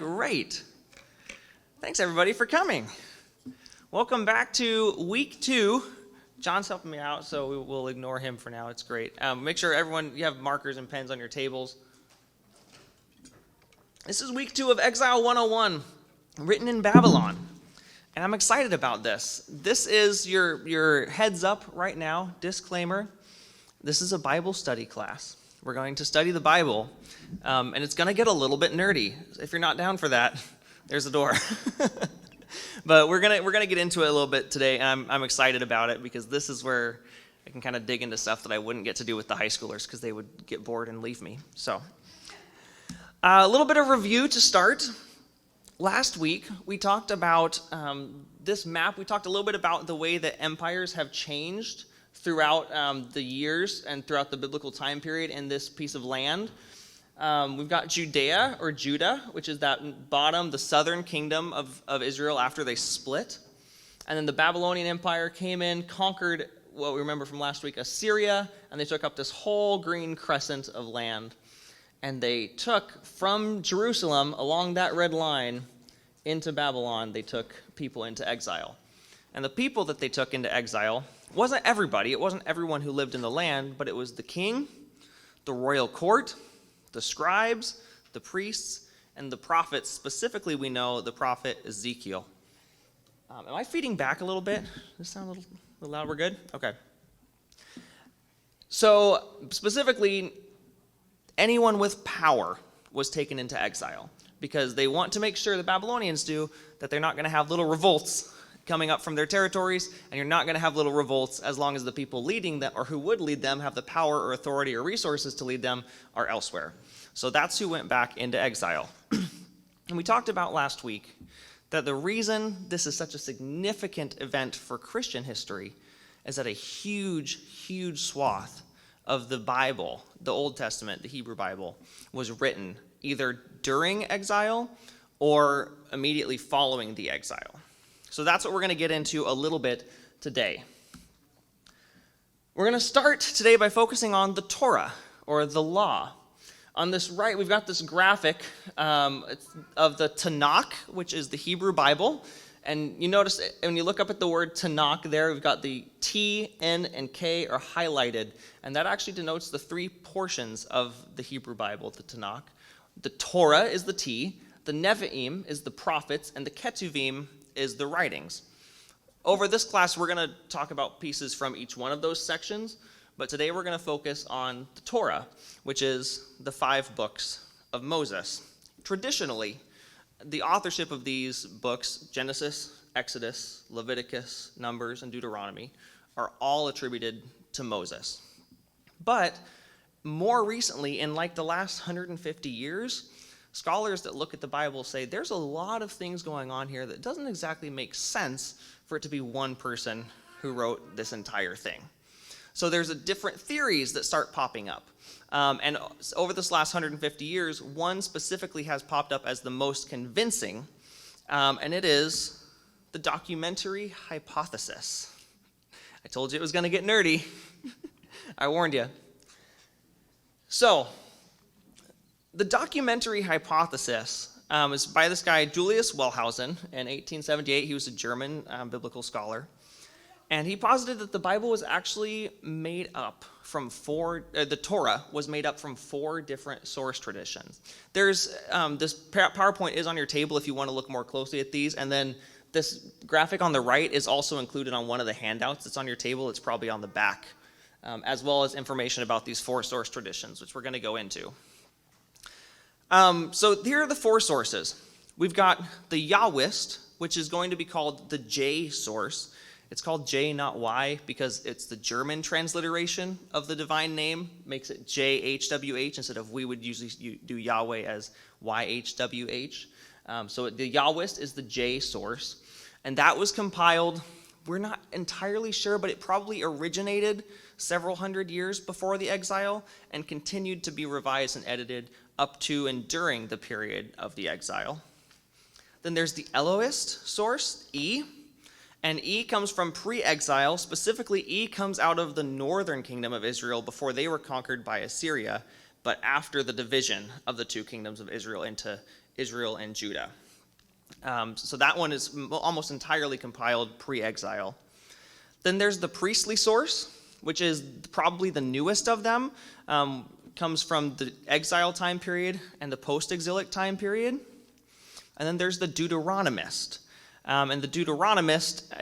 Great. Thanks, everybody, for coming. Welcome back to week 2. John's helping me out, so we will ignore him for now. It's great. Make sure everyone, you have markers and pens on your tables. This is week 2 of Exile 101, written in Babylon. And I'm excited about this. This is your heads up right now, disclaimer. This is a Bible study class. We're going to study the Bible, and it's going to get a little bit nerdy. If you're not down for that, there's the door. But we're gonna get into it a little bit today, and I'm excited about it because this is where I can kind of dig into stuff that I wouldn't get to do with the high schoolers because they would get bored and leave me. So, a little bit of review to start. Last week we talked about this map. We talked a little bit about the way that empires have changed throughout the years and throughout the biblical time period in this piece of land. We've got Judea, or Judah, which is that bottom, the southern kingdom of Israel after they split. And then the Babylonian Empire came in, conquered what we remember from last week, Assyria, and they took up this whole green crescent of land. And they took from Jerusalem, along that red line, into Babylon, they took people into exile. And the people that they took into exile wasn't everybody. It wasn't everyone who lived in the land, but it was the king, the royal court, the scribes, the priests, and the prophets. Specifically, we know the prophet Ezekiel. Am I feeding back a little bit? Does this sound a little loud? We're good? Okay. So, specifically, anyone with power was taken into exile because they want to make sure, the Babylonians do, that they're not going to have little revolts coming up from their territories, and you're not going to have little revolts as long as the people leading them, or who would lead them, have the power or authority or resources to lead them, are elsewhere. So that's who went back into exile. And we talked about last week that the reason this is such a significant event for Christian history is that a huge, huge swath of the Bible, the Old Testament, the Hebrew Bible, was written either during exile or immediately following the exile. So that's what we're going to get into a little bit today. We're going to start today by focusing on the Torah, or the law. On this right, we've got this graphic of the Tanakh, which is the Hebrew Bible. And you notice when you look up at the word Tanakh there, we've got the T, N, and K are highlighted. And that actually denotes the 3 portions of the Hebrew Bible, the Tanakh. The Torah is the T, the Nevi'im is the prophets, and the Ketuvim is the writings. Over this class, we're going to talk about pieces from each one of those sections, but today we're going to focus on the Torah, which is the 5 books of Moses. Traditionally, the authorship of these books, Genesis, Exodus, Leviticus, Numbers, and Deuteronomy, are all attributed to Moses. But more recently, in like the last 150 years, scholars that look at the Bible say there's a lot of things going on here that doesn't exactly make sense for it to be one person who wrote this entire thing. So there's different theories that start popping up. And over this last 150 years, one specifically has popped up as the most convincing, and it is the documentary hypothesis. I told you it was going to get nerdy. I warned you. So, the documentary hypothesis is by this guy, Julius Wellhausen, in 1878. He was a German biblical scholar. And he posited that the Bible was actually made up from the Torah was made up from 4 different source traditions. There's, this PowerPoint is on your table if you want to look more closely at these. And then this graphic on the right is also included on one of the handouts that's on your table. It's probably on the back, as well as information about these 4 source traditions, which we're going to go into. So here are the 4 sources. We've got the Yahwist, which is going to be called the J source. It's called J, not Y, because it's the German transliteration of the divine name, makes it JHWH instead of we would usually do Yahweh as YHWH. So the Yahwist is the J source, and that was compiled, we're not entirely sure, but it probably originated several hundred years before the exile and continued to be revised and edited up to and during the period of the exile. Then there's the Elohist source, E, and E comes from pre-exile. Specifically, E comes out of the northern kingdom of Israel before they were conquered by Assyria, but after the division of the 2 kingdoms of Israel into Israel and Judah. So that one is almost entirely compiled pre-exile. Then there's the priestly source, which is probably the newest of them. Comes from the exile time period and the post-exilic time period. And then there's the Deuteronomist. And the Deuteronomist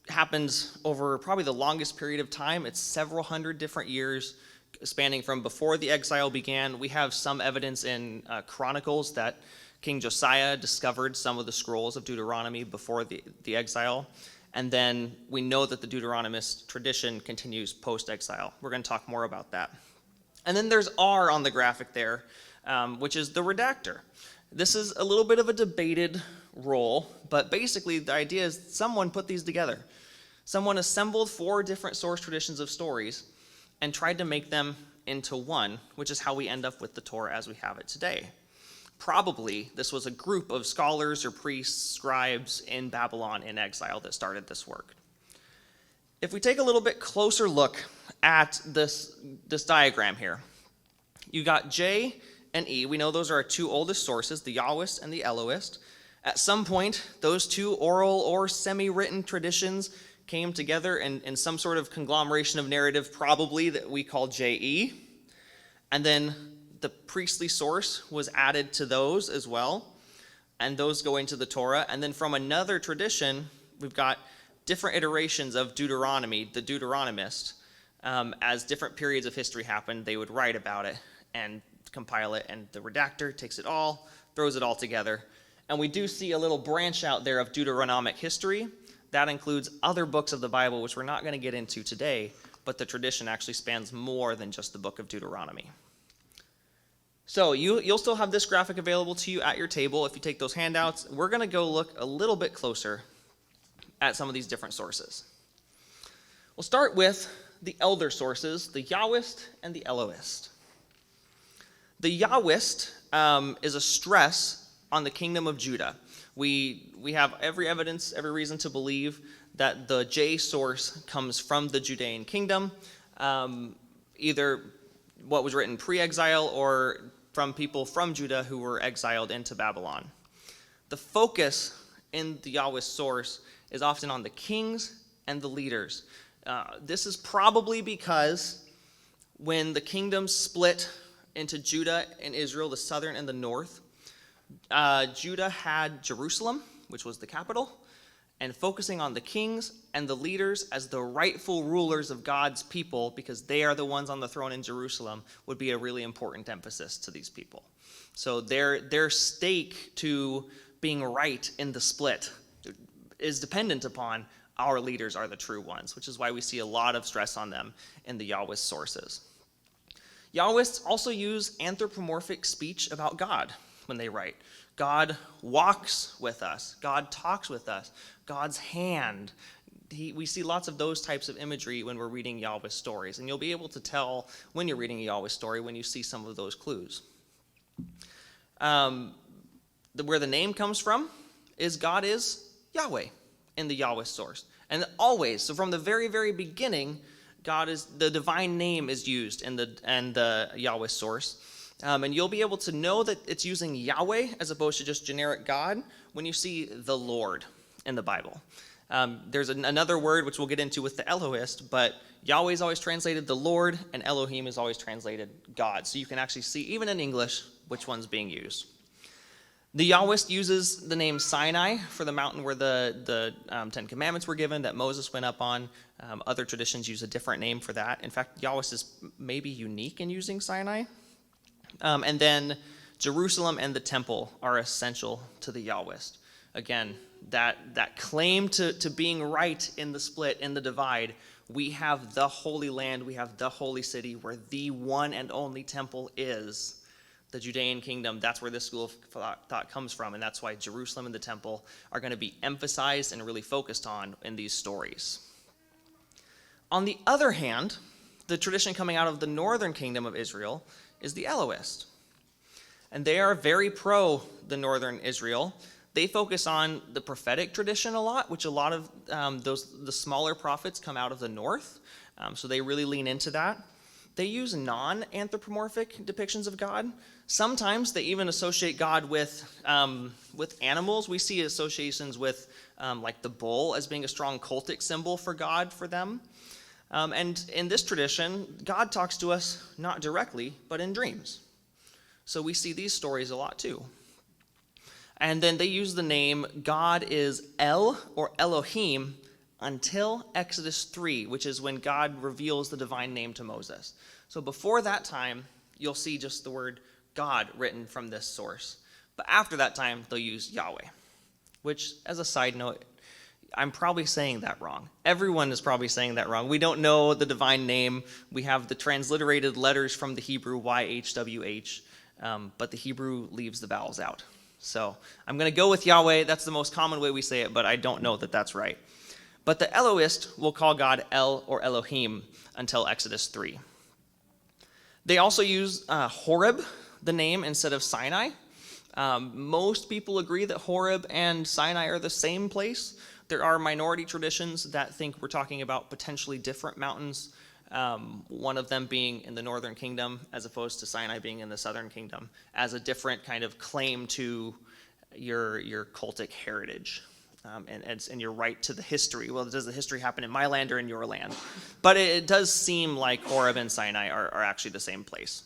happens over probably the longest period of time. It's several hundred different years, spanning from before the exile began. We have some evidence in Chronicles that King Josiah discovered some of the scrolls of Deuteronomy before the exile. And then we know that the Deuteronomist tradition continues post-exile. We're going to talk more about that. And then there's R on the graphic there, which is the redactor. This is a little bit of a debated role, but basically the idea is someone put these together. Someone assembled 4 different source traditions of stories and tried to make them into one, which is how we end up with the Torah as we have it today. Probably this was a group of scholars or priests, scribes in Babylon in exile that started this work. If we take a little bit closer look at this diagram here, you got J and E. We know those are our 2 oldest sources, the Yahwist and the Elohist. At some point, those 2 oral or semi-written traditions came together in some sort of conglomeration of narrative, probably, that we call JE. And then the priestly source was added to those as well, and those go into the Torah. And then from another tradition, we've got different iterations of Deuteronomy, the Deuteronomist. As different periods of history happened, they would write about it and compile it, and the redactor takes it all, throws it all together. And we do see a little branch out there of Deuteronomic history. That includes other books of the Bible, which we're not going to get into today, but the tradition actually spans more than just the book of Deuteronomy. So you'll still have this graphic available to you at your table if you take those handouts. We're going to go look a little bit closer at some of these different sources. We'll start with the elder sources, the Yahwist and the Elohist. The Yahwist is a stress on the kingdom of Judah. We have every evidence, every reason to believe that the J source comes from the Judean kingdom, either what was written pre-exile or from people from Judah who were exiled into Babylon. The focus in the Yahwist source is often on the kings and the leaders. This is probably because when the kingdom split into Judah and Israel, the southern and the north, Judah had Jerusalem, which was the capital, and focusing on the kings and the leaders as the rightful rulers of God's people, because they are the ones on the throne in Jerusalem, would be a really important emphasis to these people. So their stake to being right in the split is dependent upon our leaders are the true ones, which is why we see a lot of stress on them in the Yahwist sources. Yahwists also use anthropomorphic speech about God when they write. God walks with us. God talks with us. God's hand. We see lots of those types of imagery when we're reading Yahwist stories. And you'll be able to tell when you're reading a Yahwist story when you see some of those clues. Where the name comes from is God is Yahweh in the Yahwist source. And always, so from the very, very beginning, God is, the divine name is used in the Yahwist source. And you'll be able to know that it's using Yahweh as opposed to just generic God when you see the Lord in the Bible. There's another word which we'll get into with the Elohist, but Yahweh is always translated the Lord, and Elohim is always translated God. So you can actually see, even in English, which one's being used. The Yahwist uses the name Sinai for the mountain where the 10 Commandments were given that Moses went up on. Other traditions use a different name for that. In fact, Yahwist is maybe unique in using Sinai. And then Jerusalem and the temple are essential to the Yahwist. Again, that claim to being right in the split, in the divide. We have the Holy Land, we have the Holy City, where the one and only temple is the Judean kingdom. That's where this school of thought comes from, and that's why Jerusalem and the temple are going to be emphasized and really focused on in these stories. On the other hand, the tradition coming out of the northern kingdom of Israel is the Elohist. And they are very pro the northern Israel. They focus on the prophetic tradition a lot, which a lot of the smaller prophets come out of the north. So they really lean into that. they use non-anthropomorphic depictions of God. Sometimes they even associate God with animals. We see associations with like the bull as being a strong cultic symbol for God for them. And in this tradition, God talks to us not directly, but in dreams. So we see these stories a lot too. And then they use the name God is El or Elohim until Exodus 3, which is when God reveals the divine name to Moses. So before that time, you'll see just the word God written from this source. But after that time, they'll use Yahweh, which, as a side note, I'm probably saying that wrong. Everyone is probably saying that wrong. We don't know the divine name. We have the transliterated letters from the Hebrew YHWH, but the Hebrew leaves the vowels out. So I'm going to go with Yahweh. That's the most common way we say it, but I don't know that that's right. But the Elohist will call God El or Elohim until Exodus 3. They also use Horeb, the name, instead of Sinai. Most people agree that Horeb and Sinai are the same place. There are minority traditions that think we're talking about potentially different mountains, one of them being in the northern kingdom as opposed to Sinai being in the southern kingdom, as a different kind of claim to your cultic heritage. And your right to the history. Well, does the history happen in my land or in your land? But it does seem like Horeb and Sinai are actually the same place.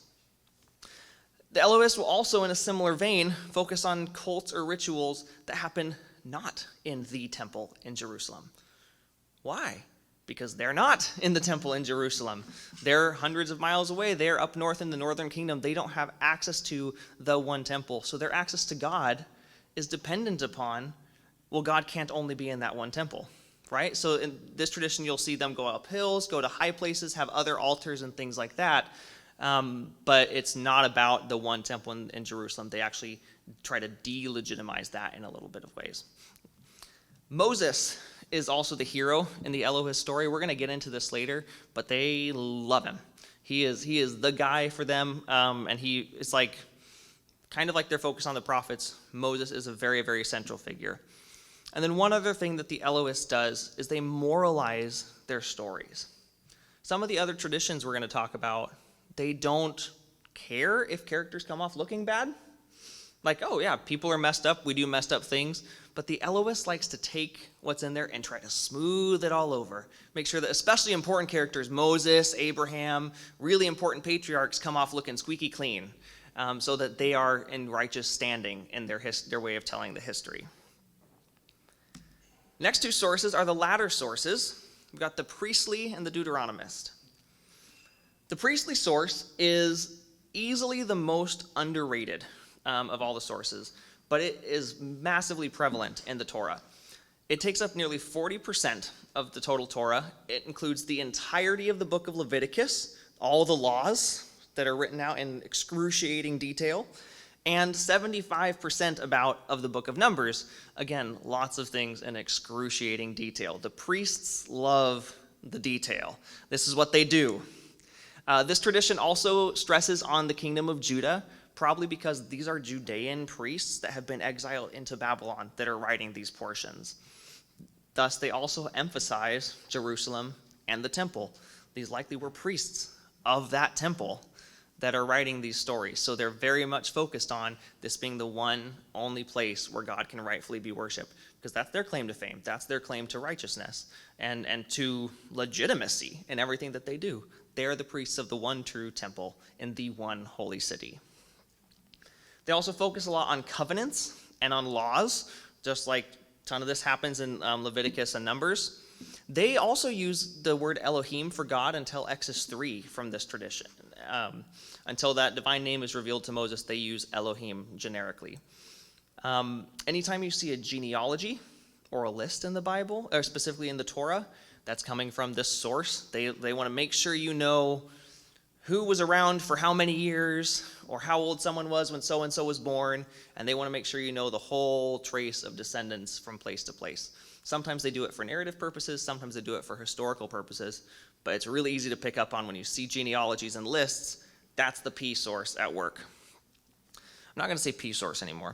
The Elohists will also, in a similar vein, focus on cults or rituals that happen not in the temple in Jerusalem. Why? Because they're not in the temple in Jerusalem. They're hundreds of miles away. They're up north in the northern kingdom. They don't have access to the one temple. So their access to God is dependent upon, well, God can't only be in that one temple, right? So in this tradition, you'll see them go up hills, go to high places, have other altars and things like that. But it's not about the one temple in Jerusalem. They actually try to delegitimize that in a little bit of ways. Moses is also the hero in the Elohist story. We're going to get into this later, but they love him. He is the guy for them, and it's like kind of like their focus on the prophets. Moses is a very, very central figure. And then one other thing that the Elohist does is they moralize their stories. Some of the other traditions we're going to talk about, they don't care if characters come off looking bad. Like, oh yeah, people are messed up, we do messed up things. But the Elohist likes to take what's in there and try to smooth it all over. Make sure that especially important characters, Moses, Abraham, really important patriarchs come off looking squeaky clean, so that they are in righteous standing in their way of telling the history. Next two sources are the latter sources. We've got the priestly and the Deuteronomist. The priestly source is easily the most underrated of all the sources, but it is massively prevalent in the Torah. It takes up nearly 40% of the total Torah. It includes the entirety of the book of Leviticus, all the laws that are written out in excruciating detail, and 75% of the book of Numbers. Again, lots of things in excruciating detail. The priests love the detail. This is what they do. This tradition also stresses on the kingdom of Judah, probably because these are Judean priests that have been exiled into Babylon that are writing these portions. Thus, they also emphasize Jerusalem and the temple. These likely were priests of that temple that are writing these stories. So they're very much focused on this being the one only place where God can rightfully be worshipped, because that's their claim to fame. That's their claim to righteousness and to legitimacy in everything that they do. They're the priests of the one true temple in the one holy city. They also focus a lot on covenants and on laws, just like a ton of this happens in Leviticus and Numbers. They also use the word Elohim for God until Exodus 3 from this tradition. Until that divine name is revealed to Moses, they use Elohim generically. Anytime you see a genealogy or a list in the Bible, or specifically in the Torah, that's coming from this source. They want to make sure you know who was around for how many years, or how old someone was when so-and-so was born, and they want to make sure you know the whole trace of descendants from place to place. Sometimes they do it for narrative purposes, sometimes they do it for historical purposes, but it's really easy to pick up on when you see genealogies and lists. That's the P source at work. I'm not going to say P source anymore.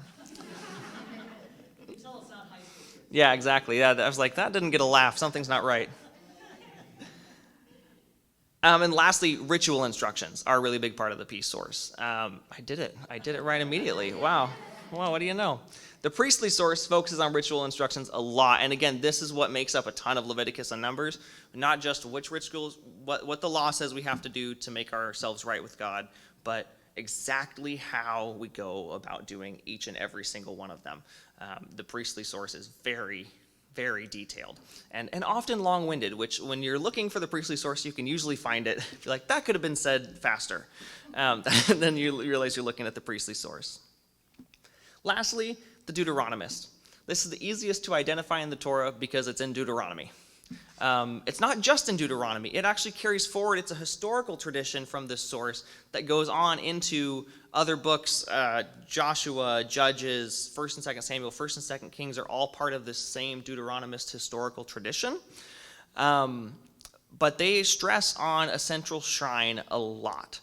Yeah, exactly. Yeah, I was like, that didn't get a laugh. Something's not right. And lastly, ritual instructions are a really big part of the peace source. I did it right immediately. Wow, what do you know? The priestly source focuses on ritual instructions a lot. And again, this is what makes up a ton of Leviticus and Numbers, not just which rituals, what the law says we have to do to make ourselves right with God, but exactly how we go about doing each and every single one of them. The priestly source is very, very detailed and often long-winded, which when you're looking for the priestly source, you can usually find it. If you're like, that could have been said faster. Then you realize you're looking at the priestly source. Lastly, the Deuteronomist. This is the easiest to identify in the Torah because it's in Deuteronomy. It's not just in Deuteronomy. It actually carries forward. It's a historical tradition from this source that goes on into other books. Joshua, Judges, 1st and 2nd Samuel, 1st and 2nd Kings are all part of this same Deuteronomist historical tradition. But they stress on a central shrine a lot.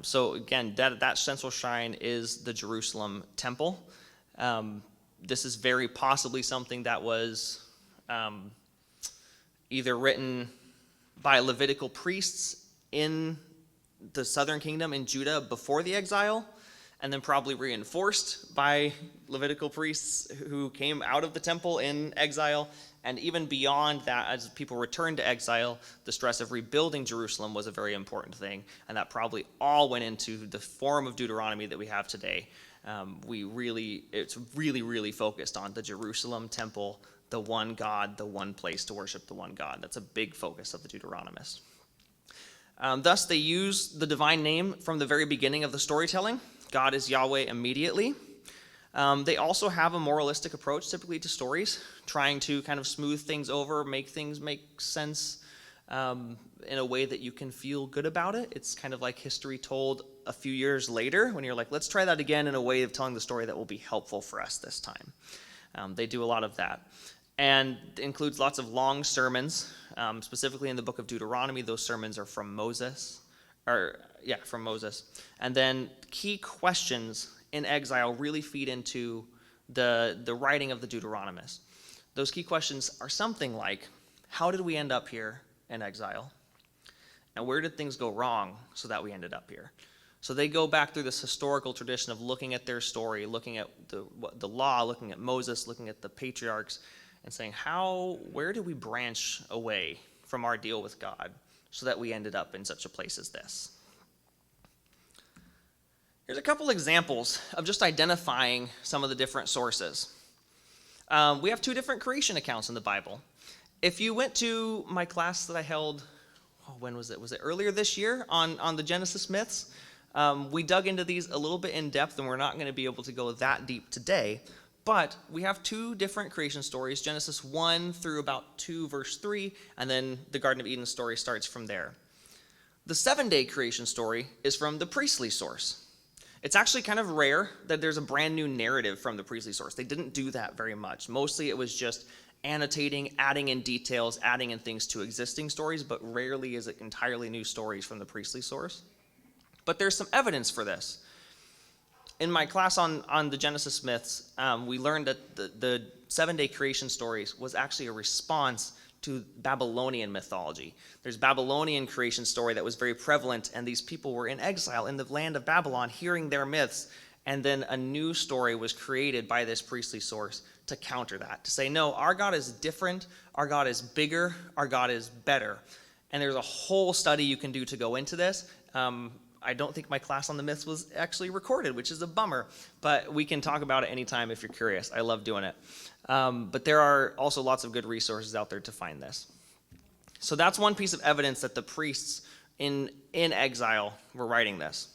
So again, that central shrine is the Jerusalem temple. This is very possibly something that was either written by Levitical priests in the southern kingdom in Judah before the exile, and then probably reinforced by Levitical priests who came out of the temple in exile. And even beyond that, as people returned to exile, the stress of rebuilding Jerusalem was a very important thing, and that probably all went into the form of Deuteronomy that we have today. It's really focused on the Jerusalem temple, the one God, the one place to worship the one God. That's a big focus of the Deuteronomist. Thus, they use the divine name from the very beginning of the storytelling. God is Yahweh immediately. They also have a moralistic approach typically to stories, trying to kind of smooth things over, make things make sense in a way that you can feel good about it. It's kind of like history told a few years later when you're like, let's try that again in a way of telling the story that will be helpful for us this time. They do a lot of that. And it includes lots of long sermons, specifically in the book of Deuteronomy. Those sermons are from Moses. And then key questions in exile really feed into the writing of the Deuteronomist. Those key questions are something like, how did we end up here in exile? And where did things go wrong so that we ended up here? So they go back through this historical tradition of looking at their story, looking at the law, looking at Moses, looking at the patriarchs, and saying, where did we branch away from our deal with God so that we ended up in such a place as this? Here's a couple examples of just identifying some of the different sources. We have 2 different creation accounts in the Bible. If you went to my class that I held, when was it? Was it earlier this year on the Genesis myths? We dug into these a little bit in depth, and we're not going to be able to go that deep today. But we have 2 different creation stories, Genesis 1 through about 2 verse 3, and then the Garden of Eden story starts from there. The 7-day creation story is from the priestly source. It's actually kind of rare that there's a brand new narrative from the priestly source. They didn't do that very much. Mostly it was just annotating, adding in details, adding in things to existing stories, but rarely is it entirely new stories from the priestly source. But there's some evidence for this. In my class on the Genesis myths, we learned that the 7-day creation stories was actually a response to Babylonian mythology. There's Babylonian creation story that was very prevalent, and these people were in exile in the land of Babylon hearing their myths, and then a new story was created by this priestly source to counter that, to say, no, our God is different, our God is bigger, our God is better. And there's a whole study you can do to go into this. I don't think my class on the myths was actually recorded, which is a bummer, but we can talk about it anytime if you're curious. I love doing it. But there are also lots of good resources out there to find this. So that's one piece of evidence that the priests in exile were writing this.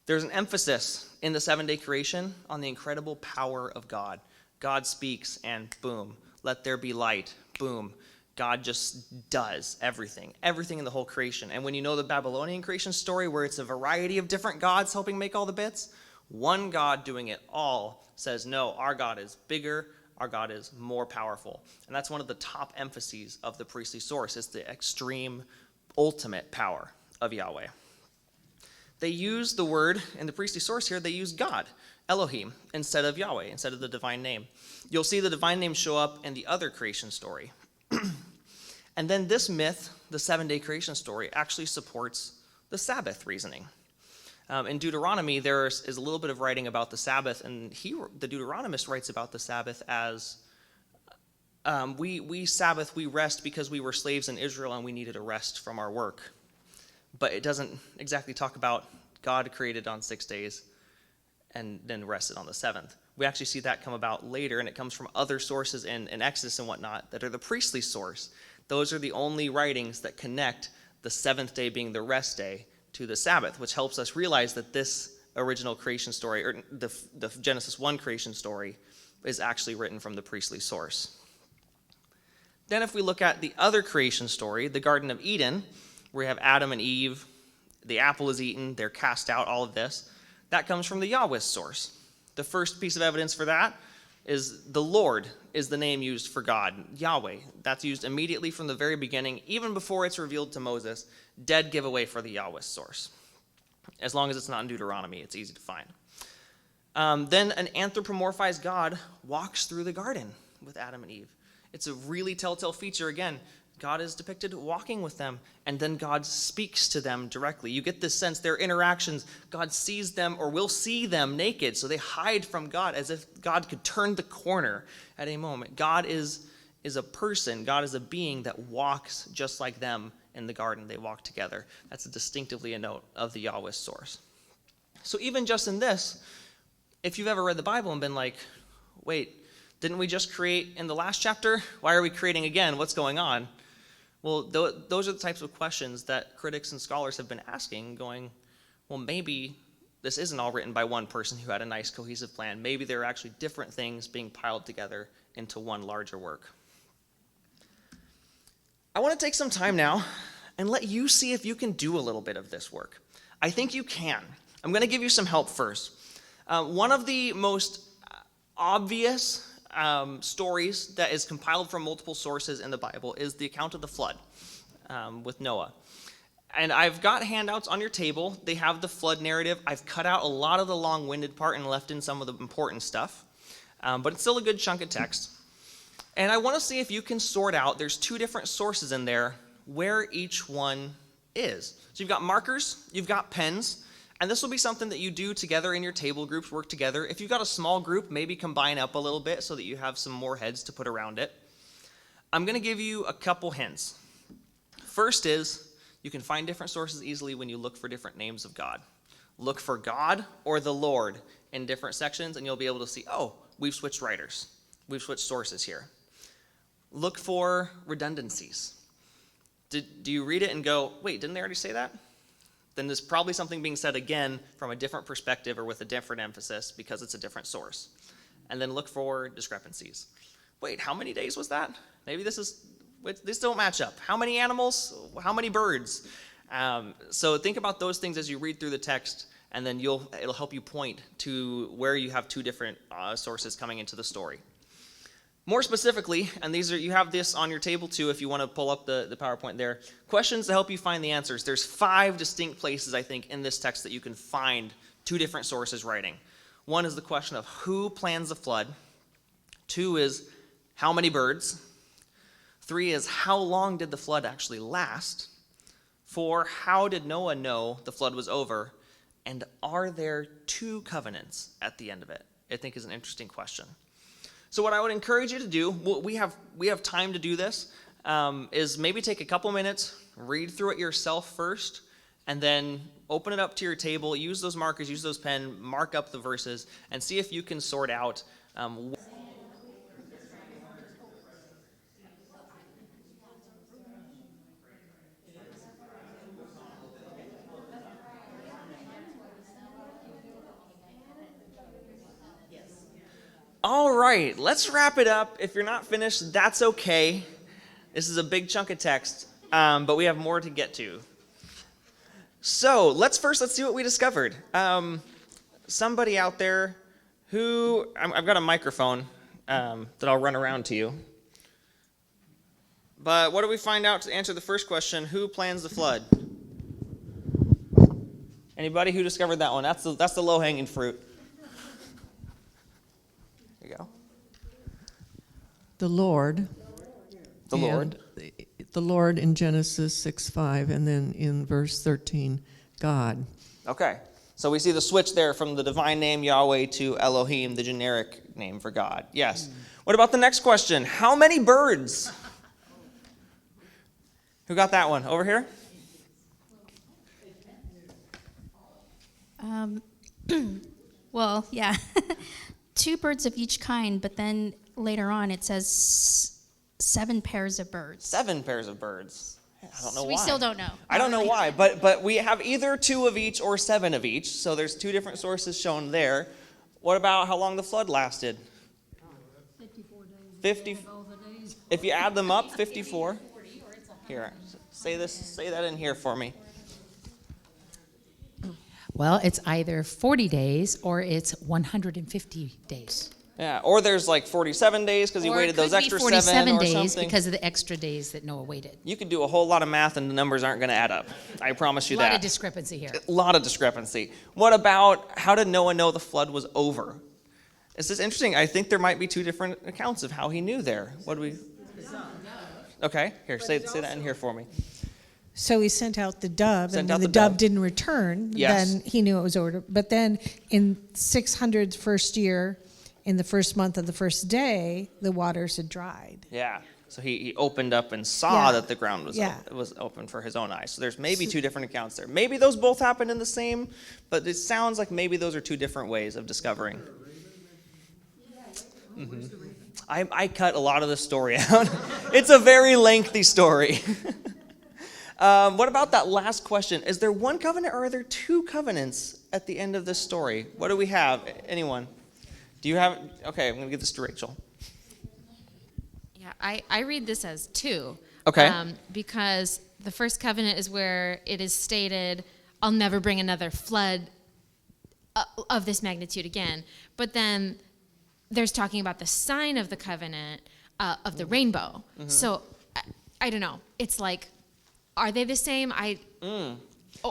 There's an emphasis in the 7-day creation on the incredible power of God. God speaks and boom, let there be light, boom. God just does everything in the whole creation. And when you know the Babylonian creation story where it's a variety of different gods helping make all the bits, one God doing it all says, no, our God is bigger, our God is more powerful. And that's one of the top emphases of the priestly source, is the extreme, ultimate power of Yahweh. They use the word in the priestly source here, they use God, Elohim, instead of Yahweh, instead of the divine name. You'll see the divine name show up in the other creation story. And then this myth, the 7-day creation story, actually supports the Sabbath reasoning. In Deuteronomy, there is a little bit of writing about the Sabbath, and the Deuteronomist writes about the Sabbath as we Sabbath, we rest because we were slaves in Israel and we needed a rest from our work. But it doesn't exactly talk about God created on 6 days and then rested on the seventh. We actually see that come about later, and it comes from other sources in Exodus and whatnot that are the priestly source. Those are the only writings that connect the seventh day being the rest day to the Sabbath, which helps us realize that this original creation story, or the Genesis 1 creation story, is actually written from the priestly source. Then if we look at the other creation story, the Garden of Eden, where we have Adam and Eve, the apple is eaten, they're cast out, all of this, that comes from the Yahweh source. The first piece of evidence for that is the Lord is the name used for God, Yahweh. That's used immediately from the very beginning, even before it's revealed to Moses. Dead giveaway for the Yahweh source. As long as it's not in Deuteronomy, it's easy to find. Then an anthropomorphized God walks through the garden with Adam and Eve. It's a really telltale feature. Again, God is depicted walking with them, and then God speaks to them directly. You get this sense, their interactions, God sees them or will see them naked, so they hide from God as if God could turn the corner at a moment. God is a person, God is a being that walks just like them in the garden. They walk together. That's distinctively a note of the Yahweh source. So even just in this, if you've ever read the Bible and been like, wait, didn't we just create in the last chapter? Why are we creating again? What's going on? Well, those are the types of questions that critics and scholars have been asking, going, well, maybe this isn't all written by one person who had a nice cohesive plan. Maybe there are actually different things being piled together into one larger work. I want to take some time now and let you see if you can do a little bit of this work. I think you can. I'm going to give you some help first. One of the most obvious stories that is compiled from multiple sources in the Bible is the account of the flood with Noah. And I've got handouts on your table. They have the flood narrative. I've cut out a lot of the long-winded part and left in some of the important stuff. But it's still a good chunk of text. And I want to see if you can sort out, there's 2 different sources in there, where each one is. So you've got markers, you've got pens, and this will be something that you do together in your table groups, work together. If you've got a small group, maybe combine up a little bit so that you have some more heads to put around it. I'm going to give you a couple hints. First is, you can find different sources easily when you look for different names of God. Look for God or the Lord in different sections, and you'll be able to see, oh, we've switched writers. We've switched sources here. Look for redundancies. Do you read it and go, wait, didn't they already say that? Then there's probably something being said again from a different perspective or with a different emphasis because it's a different source. And then look for discrepancies. Wait, how many days was that? Maybe this don't match up. How many animals? How many birds? So think about those things as you read through the text, and then it'll help you point to where you have 2 different sources coming into the story. More specifically, and you have this on your table too if you want to pull up the PowerPoint there, questions to help you find the answers. There's 5 distinct places, I think, in this text that you can find 2 different sources writing. One is the question of who plans the flood. 2 is how many birds. 3 is how long did the flood actually last. 4, how did Noah know the flood was over? And are there 2 covenants at the end of it? I think is an interesting question. So what I would encourage you to do, we have time to do this, is maybe take a couple minutes, read through it yourself first, and then open it up to your table, use those markers, use those pen, mark up the verses, and see if you can sort out All right, let's wrap it up. If you're not finished, that's okay. This is a big chunk of text, but we have more to get to. So let's see what we discovered. Somebody out there who, I've got a microphone that I'll run around to you. But what do we find out to answer the first question? Who plans the flood? Anybody who discovered that one? That's the low-hanging fruit. There you go. The Lord. The Lord. the Lord in Genesis 6:5, and then in verse 13, God. Okay. So we see the switch there from the divine name Yahweh to Elohim, the generic name for God. Yes. What about the next question? How many birds? Who got that one? Over here? Well, yeah. 2 birds of each kind, but then later on it says 7 pairs of birds. 7 pairs of birds. I don't know why. We still don't know. I don't know why, but we have either 2 of each or 7 of each, so there's 2 different sources shown there. What about how long the flood lasted? 54 days. 50. If you add them up, 54. Here, say that in here for me. Well, it's either 40 days or it's 150 days. Yeah, or there's like 47 days because he waited those extra 7 or days something. because of the extra days that Noah waited. You could do a whole lot of math and the numbers aren't going to add up. I promise you that. A lot of discrepancy here. A lot of discrepancy. What about how did Noah know the flood was over? This is interesting. I think there might be 2 different accounts of how he knew there. What do we? Okay, here, say that in here for me. So he sent out the dove, Sent and out when the the dove dove. didn't return, Yes. then he knew it was over. But then in 600's first year, in the first month of the first day, the waters had dried. Yeah. So he opened up and saw Yeah. that the ground was Yeah. was open for his own eyes. So there's maybe 2 different accounts there. Maybe those both happened in the same, but it sounds like maybe those are 2 different ways of discovering. I cut a lot of the story out. It's a very lengthy story. What about that last question? Is there 1 covenant or are there 2 covenants at the end of this story? What do we have? Anyone? Do you have? Okay, I'm going to give this to Rachel. Yeah, I read this as 2. Okay. Because the first covenant is where it is stated, I'll never bring another flood of this magnitude again. But then there's talking about the sign of the covenant of the rainbow. So I don't know. It's like, are they the same?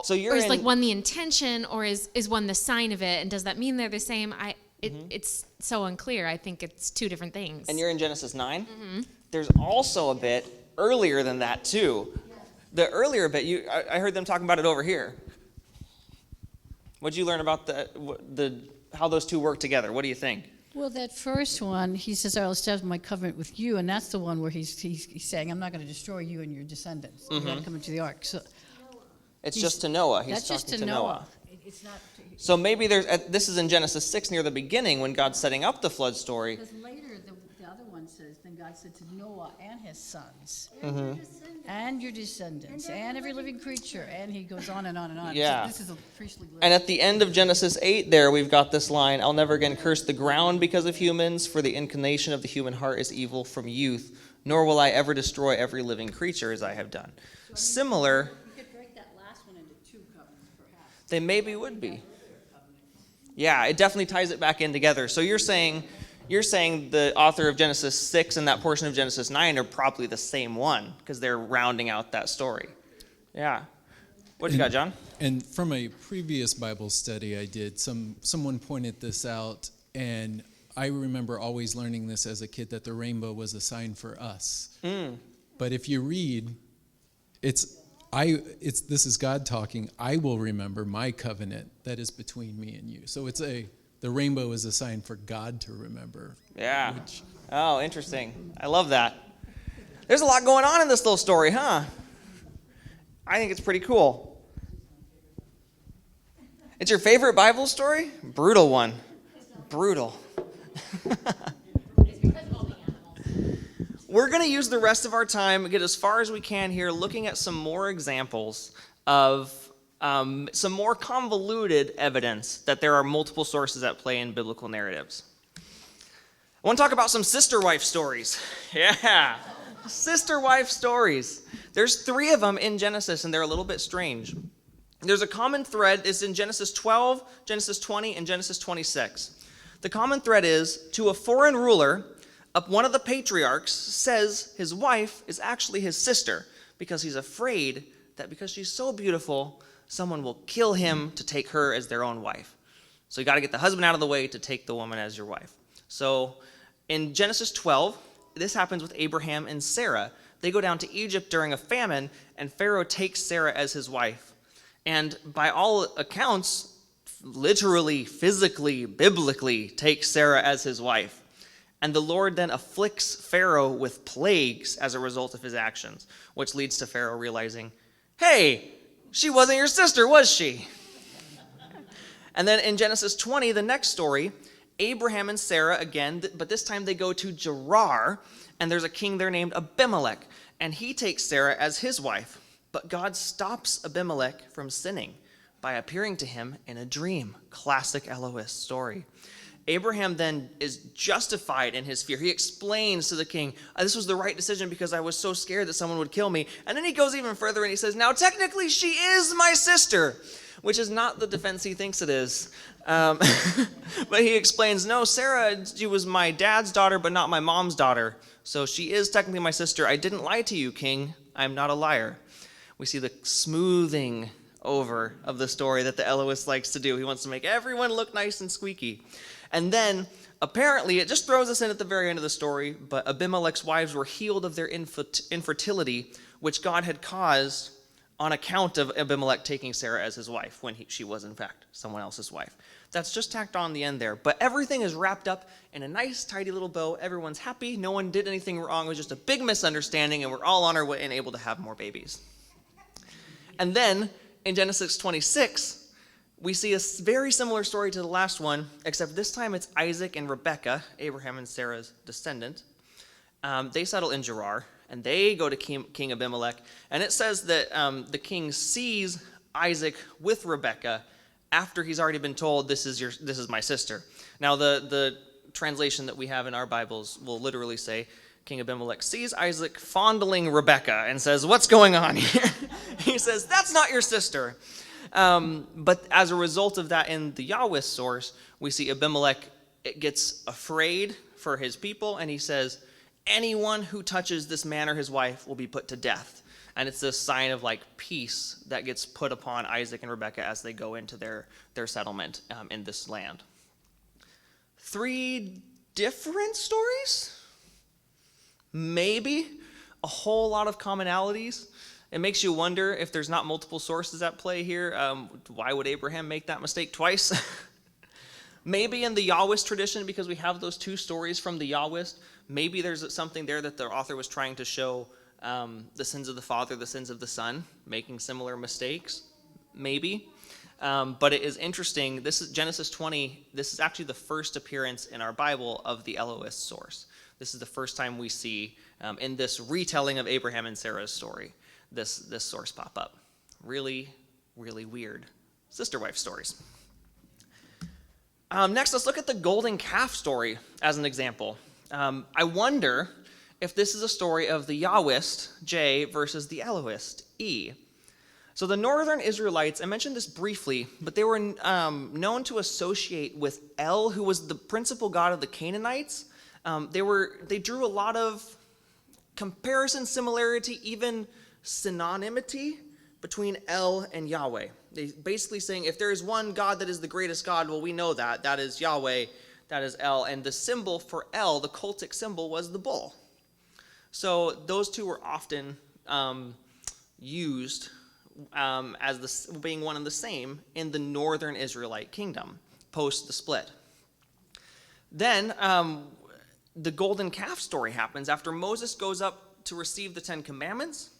So you're or is in, like one the intention, or is one the sign of it? And does that mean they're the same? It's so unclear. I think it's 2 different things. and you're in Genesis 9. There's also a bit earlier than that too. The earlier bit, I heard them talking about it over here. What'd you learn about the how those 2 work together? What do you think? Well, that first one, he says, I will establish my covenant with you, and that's the one where he's saying, I'm not going to destroy you and your descendants. You've got to come into the ark. So It's just to Noah. He's that's just talking to Noah. It's not So maybe this is in Genesis 6 near the beginning when God's setting up the flood story. because later the other one says, then God said to Noah and his sons, and your descendants, and every living creature, and he goes on and on and on. Yeah. So this is a priestly list. And at the end of Genesis 8 there, we've got this line, I'll never again curse the ground because of humans, for the inclination of the human heart is evil from youth, nor will I ever destroy every living creature as I have done. Similar, You could break that last one into 2 covenants, perhaps. they maybe would be. Yeah, it definitely ties it back in together. So you're saying the author of Genesis 6 and that portion of Genesis 9 are probably the same one because they're rounding out that story. Yeah. What you got, John? And from a previous Bible study I did, someone pointed this out, and I remember always learning this as a kid, that the rainbow was a sign for us. But if you read, this is God talking. I will remember my covenant that is between me and you. So the rainbow is a sign for God to remember. Yeah. Oh, interesting. I love that. There's a lot going on in this little story, huh? I think it's pretty cool. It's your favorite Bible story? Brutal one. Brutal. We're going to use the rest of our time and get as far as we can here looking at some more examples of some more convoluted evidence that there are multiple sources at play in biblical narratives. I want to talk about some sister wife stories. Yeah, sister wife stories. There's 3 of them in Genesis, and they're a little bit strange. There's a common thread. It's in Genesis 12, Genesis 20, and Genesis 26. The common thread is, to a foreign ruler, one of the patriarchs says his wife is actually his sister because he's afraid that because she's so beautiful, someone will kill him to take her as their own wife. So you got to get the husband out of the way to take the woman as your wife. So in Genesis 12, this happens with Abraham and Sarah. They go down to Egypt during a famine, and Pharaoh takes Sarah as his wife. And by all accounts, literally, physically, biblically, takes Sarah as his wife. And the Lord then afflicts Pharaoh with plagues as a result of his actions, which leads to Pharaoh realizing, hey, she wasn't your sister, was she? And then in Genesis 20, the next story, Abraham and Sarah again, but this time they go to Gerar, and there's a king there named Abimelech, and he takes Sarah as his wife. But God stops Abimelech from sinning by appearing to him in a dream. Classic Elohist story. Abraham then is justified in his fear. He explains to the king, this was the right decision because I was so scared that someone would kill me. And then he goes even further and he says, now technically she is my sister, which is not the defense he thinks it is. But he explains, no, Sarah, she was my dad's daughter, but not my mom's daughter. So she is technically my sister. I didn't lie to you, king. I'm not a liar. We see the smoothing over of the story that the Elohist likes to do. He wants to make everyone look nice and squeaky. And then, apparently, it just throws us in at the very end of the story, but Abimelech's wives were healed of their infertility, which God had caused on account of Abimelech taking Sarah as his wife when she was, in fact, someone else's wife. That's just tacked on the end there. But everything is wrapped up in a nice, tidy little bow. Everyone's happy. No one did anything wrong. It was just a big misunderstanding, and we're all on our way and able to have more babies. And then, in Genesis 26, we see a very similar story to the last one, except this time it's Isaac and Rebekah, Abraham and Sarah's descendant. They settle in Gerar, and they go to King Abimelech. And it says that the king sees Isaac with Rebekah after he's already been told, this is my sister. Now, the translation that we have in our Bibles will literally say, King Abimelech sees Isaac fondling Rebekah and says, what's going on here? He says, that's not your sister. But as a result of that in the Yahweh source, we see Abimelech gets afraid for his people, and he says, anyone who touches this man or his wife will be put to death. And it's this sign of like peace that gets put upon Isaac and Rebekah as they go into their settlement in this land. 3 different stories? Maybe a whole lot of commonalities. It makes you wonder if there's not multiple sources at play here. Why would Abraham make that mistake twice? Maybe in the Yahwist tradition, because we have those 2 stories from the Yahwist, maybe there's something there that the author was trying to show the sins of the father, the sins of the son, making similar mistakes. Maybe. But it is interesting. This is Genesis 20. This is actually the first appearance in our Bible of the Elohist source. This is the first time we see, in this retelling of Abraham and Sarah's story, this source pop up. Really, really weird sister wife stories. Next, let's look at the golden calf story as an example. I wonder if this is a story of the Yahwist, J, versus the Elohist, E. So the northern Israelites, I mentioned this briefly, but they were known to associate with El, who was the principal god of the Canaanites. They drew a lot of comparison, similarity, even synonymity between El and Yahweh. They basically saying, if there is one God that is the greatest God, well, we know that. That is Yahweh, that is El. And the symbol for El, the cultic symbol, was the bull. So those two were often used as being one and the same in the northern Israelite kingdom, post the split. Then the golden calf story happens after Moses goes up to receive the 10 Commandments.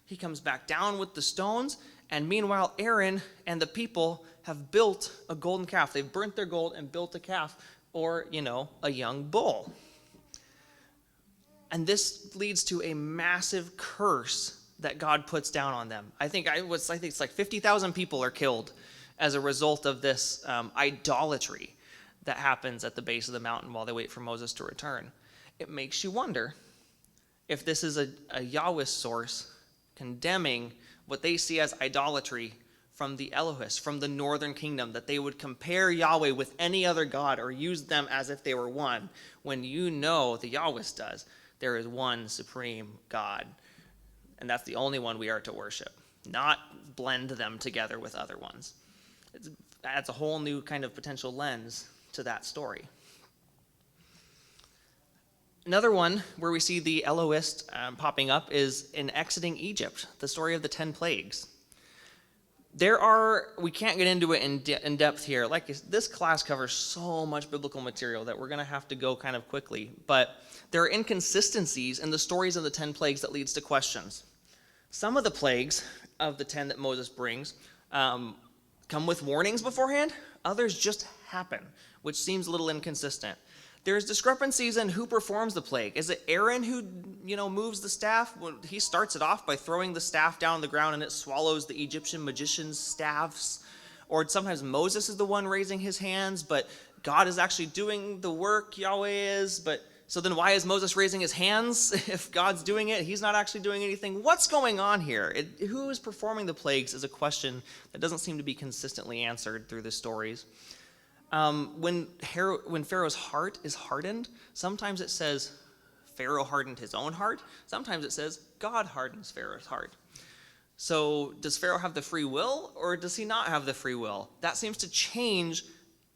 He comes back down with the stones, and meanwhile Aaron and the people have built a golden calf. They've burnt their gold and built a calf, or, a young bull. And this leads to a massive curse that God puts down on them. I think it's like 50,000 people are killed as a result of this idolatry that happens at the base of the mountain while they wait for Moses to return. It makes you wonder if this is a Yahweh source condemning what they see as idolatry from the Elohists, from the northern kingdom, that they would compare Yahweh with any other god or use them as if they were one, when the Yahwist does. There is one supreme God, and that's the only one we are to worship, not blend them together with other ones. It adds a whole new kind of potential lens to that story. Another one where we see the Elohist popping up is in exiting Egypt, the story of the 10 plagues. We can't get into it in depth here. Like, this class covers so much biblical material that we're going to have to go kind of quickly. But there are inconsistencies in the stories of the 10 plagues that leads to questions. Some of the plagues of the 10 that Moses brings come with warnings beforehand. Others just happen, which seems a little inconsistent. There's discrepancies in who performs the plague. Is it Aaron who, moves the staff? Well, he starts it off by throwing the staff down on the ground and it swallows the Egyptian magician's staffs. Or sometimes Moses is the one raising his hands, but God is actually doing the work, Yahweh is. So then why is Moses raising his hands if God's doing it? He's not actually doing anything. What's going on here? Who is performing the plagues is a question that doesn't seem to be consistently answered through the stories. When Pharaoh's heart is hardened, sometimes it says Pharaoh hardened his own heart. Sometimes it says God hardens Pharaoh's heart. So does Pharaoh have the free will, or does he not have the free will? That seems to change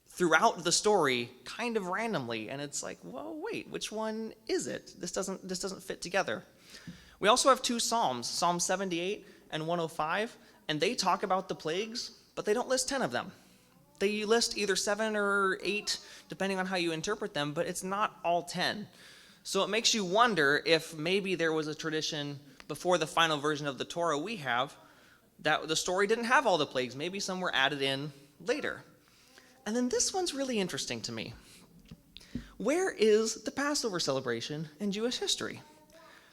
throughout the story kind of randomly, and it's like, well, wait, which one is it? This doesn't fit together. We also have 2 Psalms, Psalm 78 and 105, and they talk about the plagues, but they don't list 10 of them. They list either 7 or 8, depending on how you interpret them, but it's not all 10. So it makes you wonder if maybe there was a tradition before the final version of the Torah we have that the story didn't have all the plagues. Maybe some were added in later. And then this one's really interesting to me. Where is the Passover celebration in Jewish history?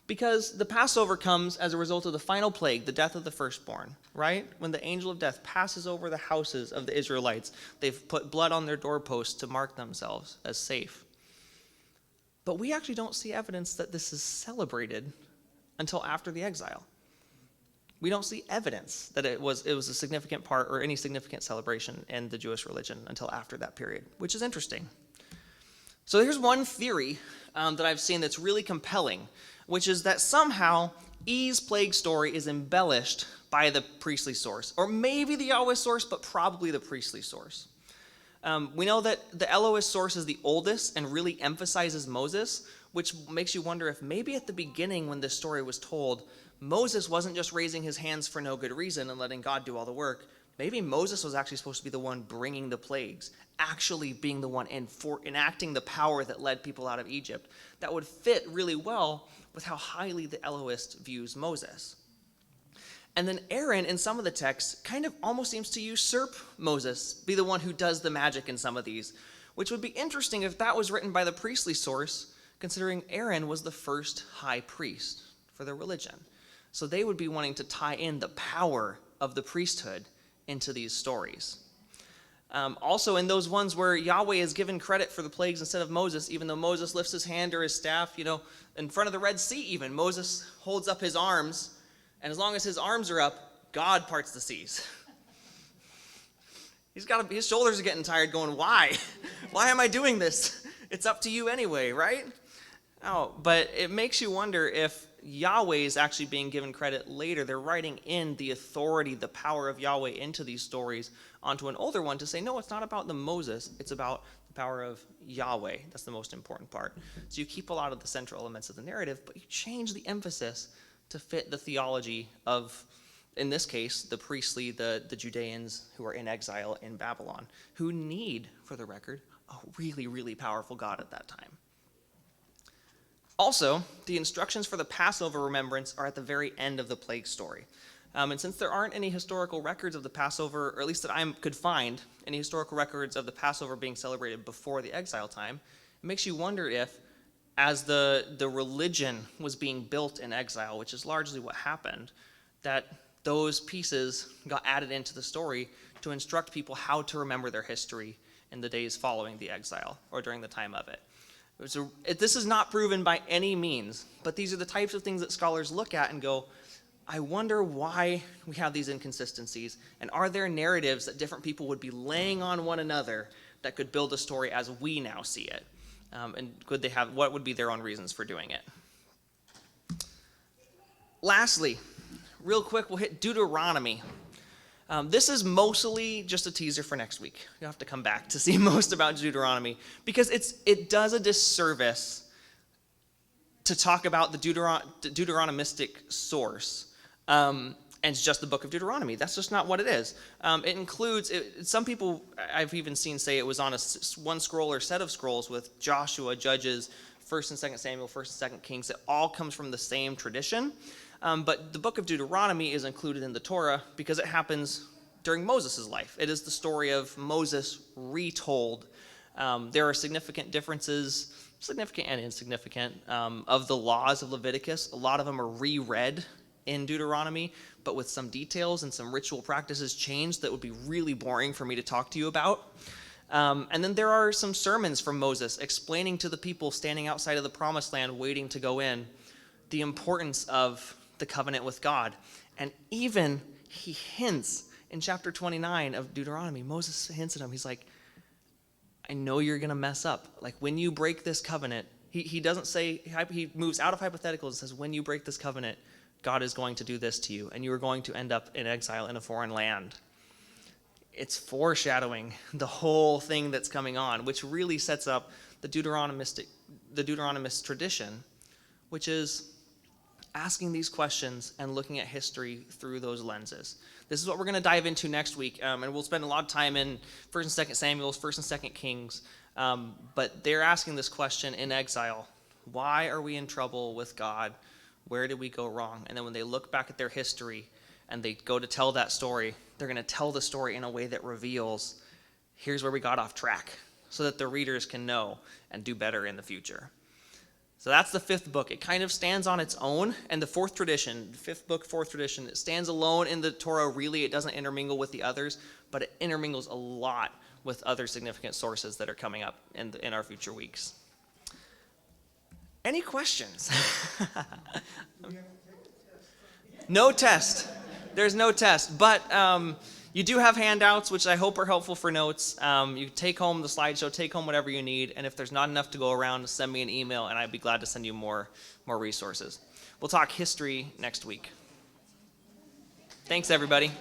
Because the Passover comes as a result of the final plague, the death of the firstborn, right? When the angel of death passes over the houses of the Israelites, they've put blood on their doorposts to mark themselves as safe. But we actually don't see evidence that this is celebrated until after the exile. We don't see evidence that it was a significant part or any significant celebration in the Jewish religion until after that period, which is interesting. So here's one theory that I've seen that's really compelling, which is that somehow E's plague story is embellished by the priestly source, or maybe the Yahweh source, but probably the priestly source. We know that the Elohist source is the oldest and really emphasizes Moses, which makes you wonder if maybe at the beginning when this story was told, Moses wasn't just raising his hands for no good reason and letting God do all the work. Maybe Moses was actually supposed to be the one bringing the plagues, actually being the one enacting the power that led people out of Egypt. That would fit really well with how highly the Elohist views Moses. And then Aaron, in some of the texts, kind of almost seems to usurp Moses, be the one who does the magic in some of these, which would be interesting if that was written by the priestly source, considering Aaron was the first high priest for the religion. So they would be wanting to tie in the power of the priesthood into these stories. Also in those ones where Yahweh is given credit for the plagues instead of Moses, even though Moses lifts his hand or his staff, in front of the Red Sea even, Moses holds up his arms, and as long as his arms are up, God parts the seas. His shoulders are getting tired going, why? Why am I doing this? It's up to you anyway, right? Oh, but it makes you wonder if Yahweh is actually being given credit later. They're writing in the authority, the power of Yahweh into these stories onto an older one to say, no, it's not about the Moses, it's about the power of Yahweh. That's the most important part. So you keep a lot of the central elements of the narrative, but you change the emphasis to fit the theology of, in this case, the priestly, the Judeans who are in exile in Babylon, who need, for the record, a really, really powerful God at that time. Also, the instructions for the Passover remembrance are at the very end of the plague story. And since there aren't any historical records of the Passover, or at least that I could find, any historical records of the Passover being celebrated before the exile time, it makes you wonder if, as the religion was being built in exile, which is largely what happened, that those pieces got added into the story to instruct people how to remember their history in the days following the exile, or during the time of it. So this is not proven by any means, but these are the types of things that scholars look at and go, I wonder why we have these inconsistencies, and are there narratives that different people would be laying on one another that could build a story as we now see it? And what would be their own reasons for doing it? Lastly, real quick, we'll hit Deuteronomy. This is mostly just a teaser for next week. You'll have to come back to see most about Deuteronomy, because it does a disservice to talk about the Deuteronomistic source. And it's just the book of Deuteronomy. That's just not what it is. It includes, some people I've even seen say it was on one scroll or set of scrolls with Joshua, Judges, 1st and 2nd Samuel, 1st and 2nd Kings. It all comes from the same tradition. But the book of Deuteronomy is included in the Torah because it happens during Moses' life. It is the story of Moses retold. There are significant differences, significant and insignificant, of the laws of Leviticus. A lot of them are reread in Deuteronomy, but with some details and some ritual practices changed that would be really boring for me to talk to you about. And then there are some sermons from Moses explaining to the people standing outside of the promised land waiting to go in the importance of the covenant with God. And even he hints in chapter 29 of Deuteronomy, Moses hints at him, he's like, I know you're going to mess up. Like when you break this covenant, he doesn't say, he moves out of hypotheticals and says, when you break this covenant, God is going to do this to you, and you are going to end up in exile in a foreign land. It's foreshadowing the whole thing that's coming on, which really sets up the Deuteronomist tradition, which is asking these questions and looking at history through those lenses. This is what we're going to dive into next week, and we'll spend a lot of time in 1st and 2nd Samuel, 1st and 2nd Kings, but they're asking this question in exile. Why are we in trouble with God? Where did we go wrong? And then when they look back at their history and they go to tell that story, they're going to tell the story in a way that reveals, here's where we got off track, so that the readers can know and do better in the future. So that's the 5th book. It kind of stands on its own. And the 4th tradition, 5th book, 4th tradition, it stands alone in the Torah. Really, it doesn't intermingle with the others, but it intermingles a lot with other significant sources that are coming up in our future weeks. Any questions? No test. There's no test. But you do have handouts, which I hope are helpful for notes. You take home the slideshow, take home whatever you need. And if there's not enough to go around, send me an email, and I'd be glad to send you more resources. We'll talk history next week. Thanks, everybody.